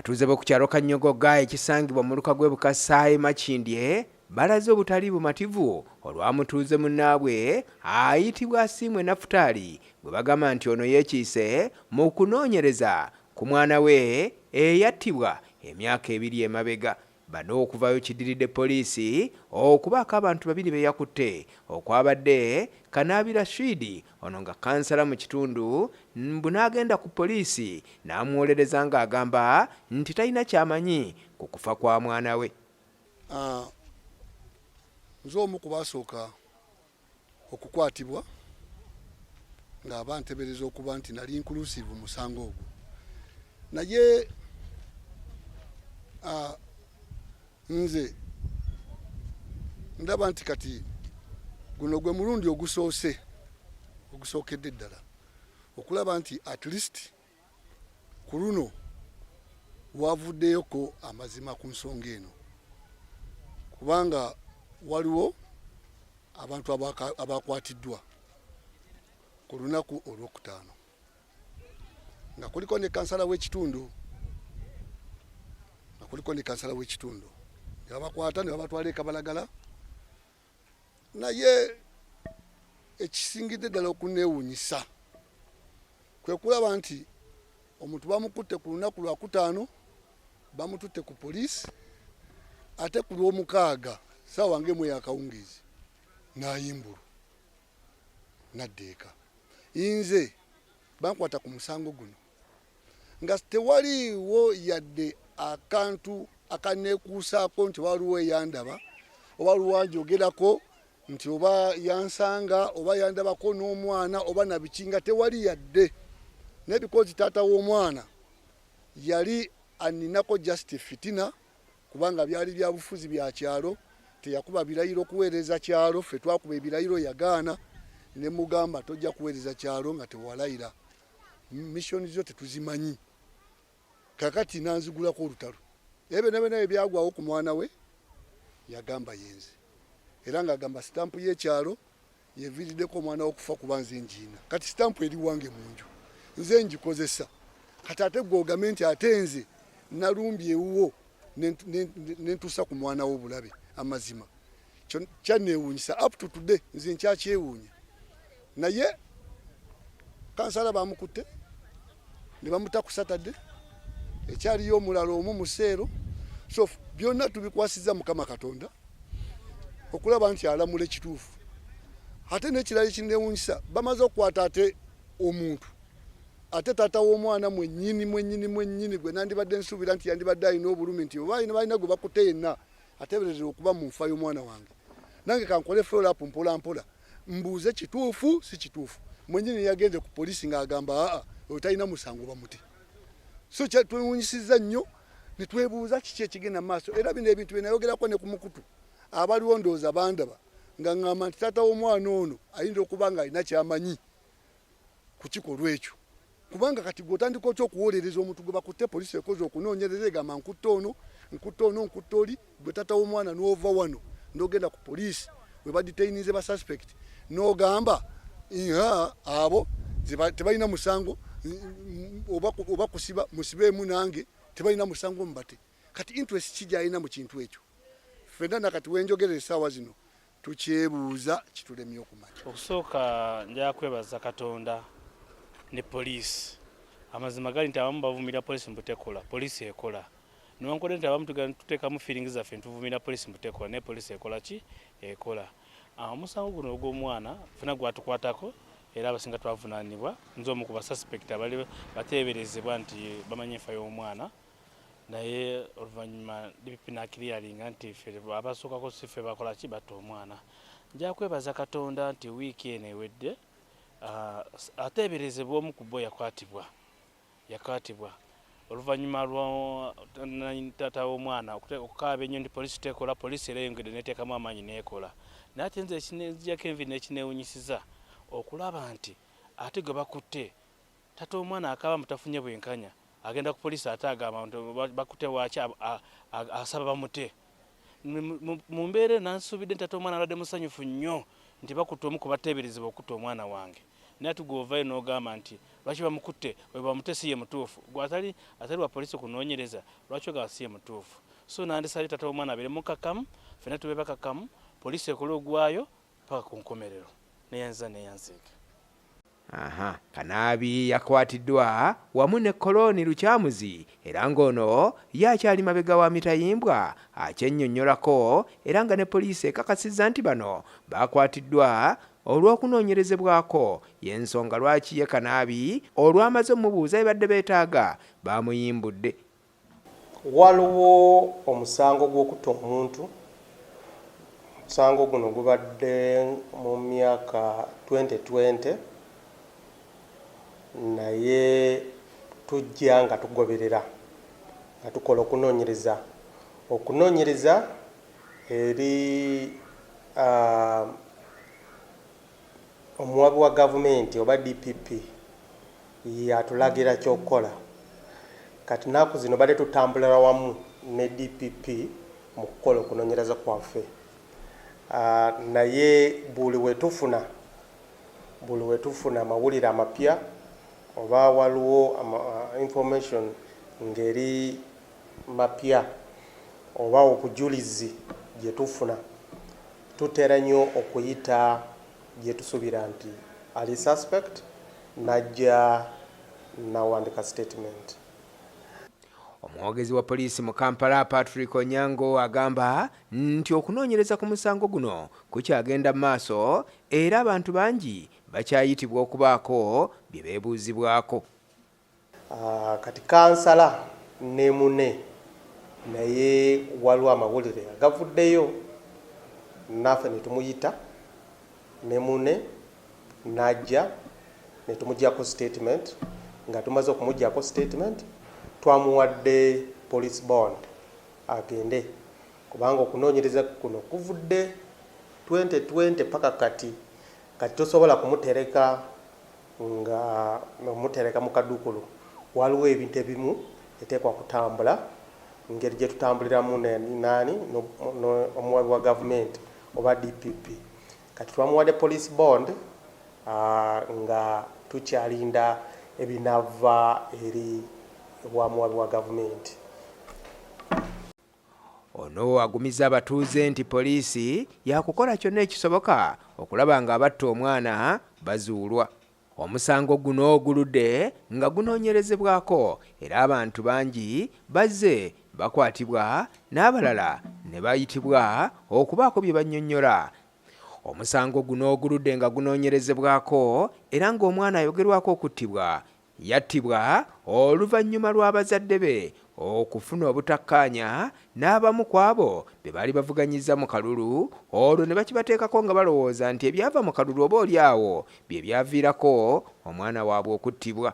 abatuuze b'oku kyalo Kanyogoga ekisangibwa mu luka gw'Ebukasaayi Makindye balaze obutali bumativu olw'amutuuze munnaabwe ayitibwa Asiimwe Nafutaali bwe bagamba nti ono yeekiise mu kunoonyereza ku mwana we eyattibwa emyaka 2 emabega. Bano okuvayo kidiridde poliisi okubaako abantu 2 be yakutte okwabadde Kanaabi Rashid ono nga kansala mu kitundu mbu n'agenda ku poliisi n'amuwolereza ng'agamba nti talina kyamanyi ku kufa kwa mwana we. Nze omu ku baasooka okukwatibwa nga bantebereza okuba nti nali inclusive musango ogwo, naye nze ndaba nti kati guno gwe mulundi ogusookedde ddala okulaba nti at least ku luno wavuddeyoko amazima ku nsonga eno, kubanga waliwo abantu abakwatiddwa ku lunaku olwokutaano nga kuliko ne kansala w'ekitundu abakwata ne babatwala e Kabalagala. Naye ekisingidde ddala okuneewuunyisa kwe kulaba nti omuntu bamukutte ku lunaku lwakutaano bamututte ku poliisi, ate ku lw'omukaaga ssaawa ng'emu yakawungeezi n'ayimbulwa n'adda eka. Nze bankwata ku musango guno nga tewaliiwo yadde akantu akaneekuusaako nti waliwo eyandaba oba luwanjogerako nti oba yansanga oba yandabako n'omwana oba nabiki, nga tewali yadde. Nebikozi taata w'omwana yali aninako just fitina kubanga byali bya bufuzi bya kyalo, teyakuba birayiro kuweereza kyalo, ffe twakuba ebirayiro yagaana ne mugamba tojja kuweereza kyalo nga tewalayira. Mission zo tetuzimanyi, kakati nanzigulako olutalo. Ebyo ebyagwawo ku mwana we yagamba yenze, era ng'agamba sitampu y'ekyalo yeviiriddeko omwana okufa kuba nze njiina. Kati sitampu eri wange mu nju, nze ngikozesa. Kati ate gwe ogambe nti ate nze nalumbye ewuwo nentuusa ku mwana we obulabe amazima. Kyanneewuunyisa up to today, nze nkyakyewuunya. Naye kansala bamukutte ne bamuta ku Saturday, ekyaliyo omulala omu mu Seero. So byonna tubikwasiza Mukama Katonda okulaba nti alamula ekituufu. Ate n'ekirala ekinneewuunyisa, bamaze okukwata ate omuntu, ate taata w'omwana mwennyini gwe nandibadde nsuubira nti yandibadde alina obulumi nti oba balina gwe bakutte yenna ateeberezebwa okuba mu nfa y'omwana wange. Nange kankole follow up mpola mpola, mbuuze kituufu si kituufu. Mwennyini yagenze ku poliisi ng'agamba oyo talina musango bamute. So twewuunyisizza nnyo ne twebuuza kiki ekigenda mu maaso. Era bino ebintu bye nayogerako ne ku mukutu abaliwo ndowooza bandaba nga ŋŋamba nti taata w'omwana ono ayinza okuba nga alina kyamanyi ku kikolwa ekyo, kubanga kati gw'otandika otya okuwolereza omuntu gwe bakutte, poliisi ekoze okunoonyereza egamba nkutte ono nkutte oli, gwe taata w'omwana n'ova wano n'ogenda ku poliisi we badetaininze ba suspect n'ogamba abo tebalina musango oba kusiba musibeemu nange tebalina musango mubate. Kati interest ki gy'alina mu kintu ekyo? Ffenna nakati wenjogerera essaawa zino tukyebuuza kitulemye okumanya. Okusooka njala kwebaza Katonda ne poliisi. Amazima gali nti abamu bavumira poliisi mbutekola, poliisi ekola. Newankubadde nti abamu tuteekamu feeling zaffe ntuvumira poliisi mbutekola, naye poliisi ekola ki? Ekola. Omusango guno ogw'omwana ffenna gwatukwatako era abasinga twavunaanibwa. Nze omu ku basuspect abali bateeberezebwa nti bamanyi enfa y'omwana, naye oluvannyuma DPP n'akiriyalinga nti ffe abasookako si ffe bakola ki? Batta omwana. Njala kwebaza Katonda nti wiiki eno ewedde ateeberezebwa omu ku bo yakwatibwa oluvannyuma lwa taata w'omwana okukaaba ennyo nti poliisi tekola, poliisi era eyongedde neteekamu amaanyi neekola. Naye ate nze ekinzijjako envi n'ekineewunyisiza okulaba nti ate gwe bakutte taata w'omwana akaaba mutafunye bwenkanya, agenda ku poliisi ate agamba nti bakutte waaki asaba bamute. Mu mbeera nansuubidde nti taata w'omwana abadde musanyufu nnyo nti bakutte omu ku bateeberezebwa okutta omwana wange. naye tugovayo n'ogamba nti lwaki bamukutte we bamute si ye mutuufu gwe atali wa poliisi okunoonyereza lwaki ogaba si ye mutuufu so nandisabye taata w'omwana abeere mukakamu ffenna tube bakakamu poliisi ekola ogwayo paka ku nkomerero neyanziza neyanziika. Kanaabi yakwatiddwa wamu ne Koloni Lukyamuzi era ng'ono ye akyali mabega wa Mitayimbwa akyennyonnyolako era nga ne poliisi ekakasizza nti bano bakwatiddwa olw'okunoonyerezebwako y'ensonga lwaki ye Kanaabi olwamaze omubuuza ebadde beetaaga bamuyimbudde. Waliwo omusango gw'okutta omuntu. Omusango guno gubadde mu myaka 2020 naye tujja nga tugoberera nga tukola okunoonyereza eri omuwabi wa gavumenti oba DPP yatulagira ky'okukola. Kati naaku zino badde tutambulira wamu ne DPP mu kukola okunoonyereza kwaffe. Naye buli we tufuna amawulire amapya oba waliwo information ngeri mapya oba obujulizi gye tufuna tutera nnyo okuyita gye tusuubira nti ali suspect najja nawandika statement. Omwogezi wa poliisi mu Kampala Patrick Onyango agamba nti okunoonyereza ku musango guno kukyagenda mu maaso era abantu bangi bakyayitibwa okubaako bye beebuuzibwako. Kati kansala ne mune naye waliwo amawulire agavuddeyo naffe ne tumuyita ne mune najja ne tumuggyako statement. Nga tumaze okumuggyako statement twamuwadde police bond agende kubanga okunoonyereza kuno kuvudde 2020 paka kati tosobola kumutereka mu kadukulu. Waliwo ebintu ebimu eteekwa kutambula ngeri gye tutambuliramu nani omuwabi wa gavumenti oba DPP. Kati twamuwadde police bond nga tukyalinda ebinava eri wamuwabi wa gavumenti. Ono agumiza abatuuze nti poliisi yakukola kyonna ekisoboka okulaba nga abatta omwana bazuulwa. Omusango guno oguludde nga gunoonyerezebwako era abantu bangi bazze bakwatibwa n'abalala ne bayitibwa okubaako bye bannyonnyola. Omusango guno oguludde nga gunoonyerezebwako era ng'omwana ayogerwako okuttibwa yattibwa oluvannyuma lw'abazadde be okufuna obutakkaanya n'abamu ku abo be baali bavuganyizza mu kalulu olwo ne bakibateekako nga balowooza nti ebyava mu kalulu oba oli awo bye byaviirako omwana waabwe okuttibwa.